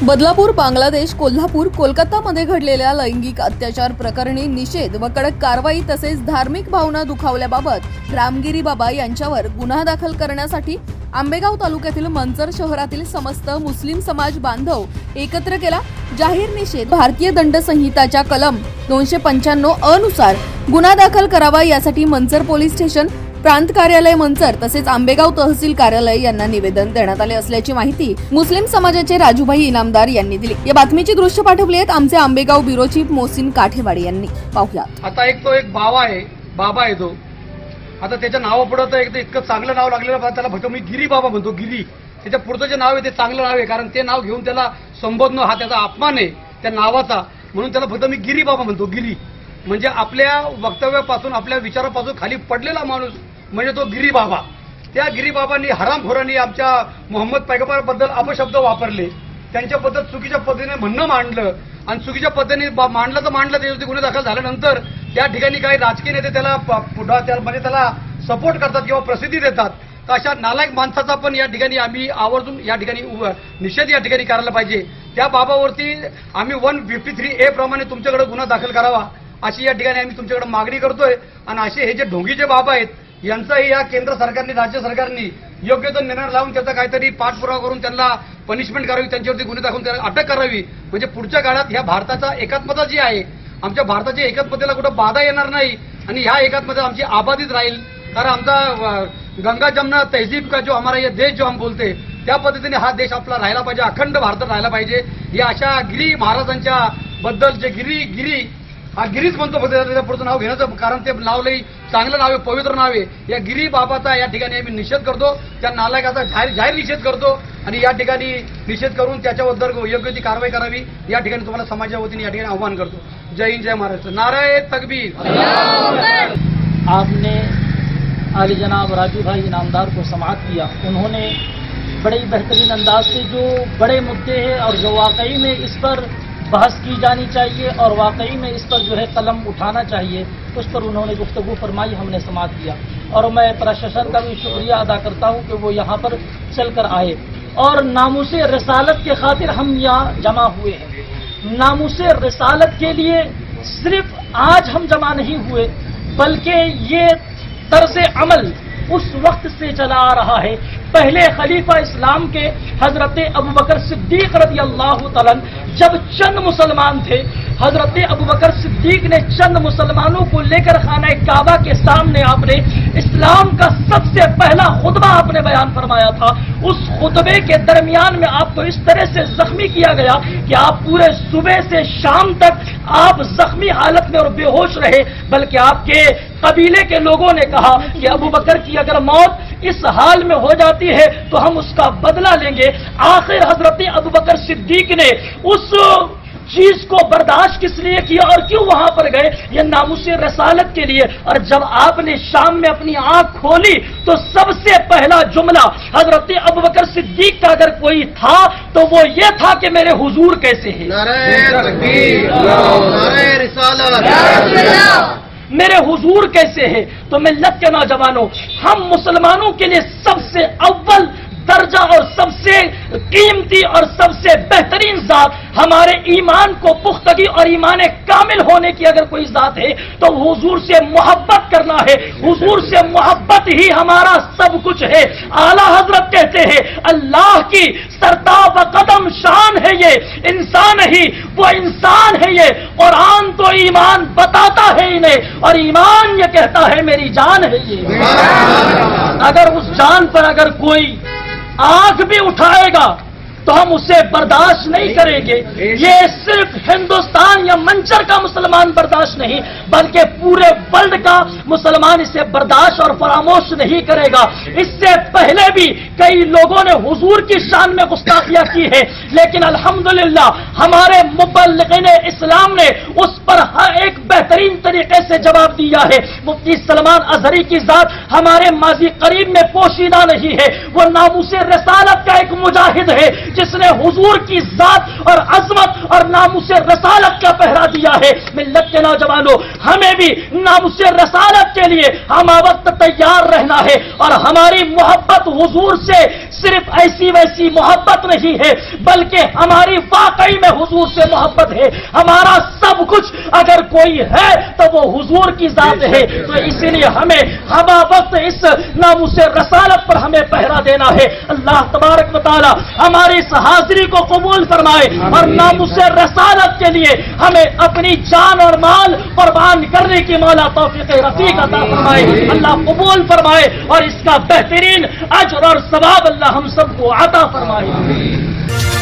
बदलापूर, बांगलादेश, कोल्हापूर, कोलकातामध्ये घडलेल्या लैंगिक अत्याचार प्रकरणी निषेध व कडक कारवाई तसेच धार्मिक भावना दुखावल्याबाबत रामगिरी बाबा यांच्यावर गुन्हा दाखल करण्यासाठी आंबेगाव तालुक्यातील मंचर शहरातील समस्त मुस्लिम समाज बांधव एकत्र केला। जाहीर निषेध भारतीय दंड संहिताच्या कलम 295 अनुसार गुन्हा दाखल करावा यासाठी मंचर पोलीस स्टेशन, प्रांत कार्यालय मंचर तसेच आंबेगाव तहसील कार्यालय यांना निवेदन देण्यात आले असल्याची माहिती मुस्लिम समाजाचे राजूभाई इनामदार यांनी दिली। या बातमीची दृश्य पाठवली आहेत आमचे आंबेगाव ब्युरो चीफ मोहसिन काठेवाडी यांनी। पाहूया। आता एक बाबा आहे तो आता त्याच्या नावापुढे तर इतकं चांगलं नाव लागलेलं त्याला फक्त मी गिरी बाबा म्हणतो। गिरी त्याच्या पुढचं जे नाव आहे ते चांगलं नाव आहे, कारण ते नाव घेऊन त्याला संबोधणं हा त्याचा अपमान आहे त्या नावाचा, म्हणून त्याला फक्त मी गिरी बाबा म्हणतो। गिरी म्हणजे आपल्या वक्तव्यापासून आपल्या विचारापासून खाली पडलेला माणूस म्हणजे तो गिरी बाबा। त्या गिरी बाबांनी हरामखोरांनी आमच्या मोहम्मद पैगंबराबद्दल अपशब्द वापरले, त्यांच्याबद्दल चुकीच्या पद्धतीने म्हणणं मांडलं आणि चुकीच्या पद्धतीने मांडलं त्याच्यावरती गुन्हे दाखल झाल्यानंतर त्या ठिकाणी काही राजकीय नेते त्याला म्हणजे त्याला सपोर्ट करतात किंवा प्रसिद्धी देतात। तर अशा नालायक माणसाचा पण या ठिकाणी आम्ही आवर्जून या ठिकाणी निषेध या ठिकाणी करायला पाहिजे। त्या बाबावरती आम्ही 153A प्रमाणे तुमच्याकडे गुन्हा दाखल करावा अशी या ठिकाणी आम्ही तुमच्याकडे मागणी करतोय। आणि असे हे जे ढोंगीचे बाबा आहेत यांचाही या केंद्र सरकारने राज्य सरकारने योग्य तो निर्णय लावून त्याचा काहीतरी पाठपुरावा करून त्यांना पनिशमेंट करावी, त्यांच्यावरती गुन्हे दाखवून त्यांना अटक करावी, म्हणजे पुढच्या काळात ह्या भारताचा एकात्मता जी आहे आमच्या भारताच्या एकात्मतेला कुठं बाधा येणार नाही आणि ह्या एकात्मता आमची आबादीत राहील। कारण आमचा गंगा जमुना तहजीब का जो हमारा ये देश जो हम बोलते त्या पद्धतीने हा देश आपला राहायला पाहिजे, अखंड भारतात राहायला पाहिजे। या अशा गिरी महाराजांच्या बद्दल जे गिरी हा गिरीच म्हणतो फक्त त्याच्या पुढचं नाव घेण्याचं कारण ते नाव लई चांगलं नाव आहे, पवित्र नाव आहे। या गिरी बाबाचा या ठिकाणी आम्ही निषेध करतो, त्या नालायकाचा जाहीर निषेध करतो आणि या ठिकाणी निषेध करून त्याच्याबद्दल योग्य ती कारवाई करावी या ठिकाणी तुम्हाला समाजाच्या वतीने या ठिकाणी आव्हान करतो। जय हिंद, जय महाराष्ट्र, नारे तकबीर। आपने आली जनाब राजू भाई इनामदार को समाअत किया, उन्होंने बड़े बेहतरीन अंदाज से जो बड़े मुद्दे हैं और जो वाकई में इस पर बहस की जानी चाहिए और वाकई में इस पर जो है कलम उठाना चाहिए, उस पर उन्होंने गुफ्तगू फरमाई, हमने समाअत किया। और मैं प्रशासन का भी शुक्रिया अदा करता हूं कि वो यहाँ पर चलकर आए और नामुसे रिसालत के खातिर हम यहाँ जमा हुए हैं। नामुसे रिसालत के लिए सिर्फ आज हम जमा नहीं हुए बल्कि ये तर्ज अमल उस वक्त से चला आ रहा है। पहले खलीफा इस्लाम के हजरत अबू बकर सिद्दीक रज़ी अल्लाह तआला जब चंद मुसलमान थे, हजरत अबू बकर सिद्दीक ने चंद मुसलमानों को लेकर खाना काबा के सामने आपने इस्लाम का सबसे पहला खुतबा आपने बयान फरमाया था। उस खुतबे के दरमियान में आपको इस तरह से जख्मी किया गया कि आप पूरे सुबह से शाम तक आप जख्मी हालत में और बेहोश रहे, बल्कि आपके कबीले के लोगों ने कहा कि अबू बकर की अगर मौत इस हाल में हो जाती है तो हम उसका बदला लेंगे। आखिर हजरत अबू बकर सिद्दीक ने उस चीज को बर्दाश्त किस लिए किया और क्यों वहां पर गए? ये नामुसे रसालत के लिए। और जब आपने शाम में अपनी आंख खोली तो सबसे पहला जुमला हजरत अबू बकर सिद्दीक का अगर कोई था तो वो ये था कि मेरे हुजूर कैसे हैं, मेरे हुजूर कैसे हैं। तो मिल्लत के नौजवानों, हम मुसलमानों के लिए सबसे अव्वल दर्जा और सबसे कीमती और सबसे बेहतरीन जात हमारे ईमान को पुख्तगी और ईमान कामिल होने की अगर कोई जात है तो हुजूर से मोहब्बत करना है। हुजूर से मोहब्बत ही हमारा सब कुछ है। आला हजरत कहते हैं अल्लाह की सरताब कदम शान है ये इंसान ही वो इंसान है ये। कुरान तो ईमान बताता है इन्हें और ईमान ये कहता है मेरी जान है ये। अगर उस जान पर अगर कोई आंख भी उठाएगा तो हम उसे बर्दाश्त नहीं करेंगे। ये सिर्फ हिंदुस्तान या मंचर का मुसलमान बर्दाश्त नहीं बल्कि पूरे वर्ल्ड का मुसलमान इसे बर्दाश्त और फरामोश नहीं करेगा। इससे पहले भी कई लोगों ने हुजूर की शान में गुस्ताखियां की है, लेकिन अल्हम्दुलिल्लाह हमारे मुबल्लिगीन इस्लाम ने उस पर हर एक बेहतरीन तरीके से जवाब दिया है। मुफ्ती सलमान अजहरी की जात हमारे माजी करीब में पोशीदा नहीं है, वो नामुसे रसालत का एक मुजाहिद है जिसने हुजूर की जात और अजमत और नामुस रसालत का पहरा दिया है। मिल्लत के नौजवानों, हमें भी नामुस रसालत के लिए हम वक्त तैयार रहना है और हमारी मोहब्बत हुजूर से सिर्फ ऐसी वैसी मोहब्बत नहीं है, बल्कि हमारी वाकई में हुजूर से मोहब्बत है। हमारा सब कुछ अगर कोई है तो वो हुजूर की जात है। तो इसीलिए हमें हम वक्त इस नामुस रसालत पर हमें पहरा देना है। अल्लाह तबारक व तआला हमारी इस हाजिरी को कबूल फरमाए और नामुस रसालत के लिए हमें अपनी जान और माल कुर्बान करने की मौला तौफीक रफीक अता फरमाए। अल्लाह कबूल फरमाए और इसका बेहतरीन अजर और सवाब अल्लाह हम सबको अता फरमाए।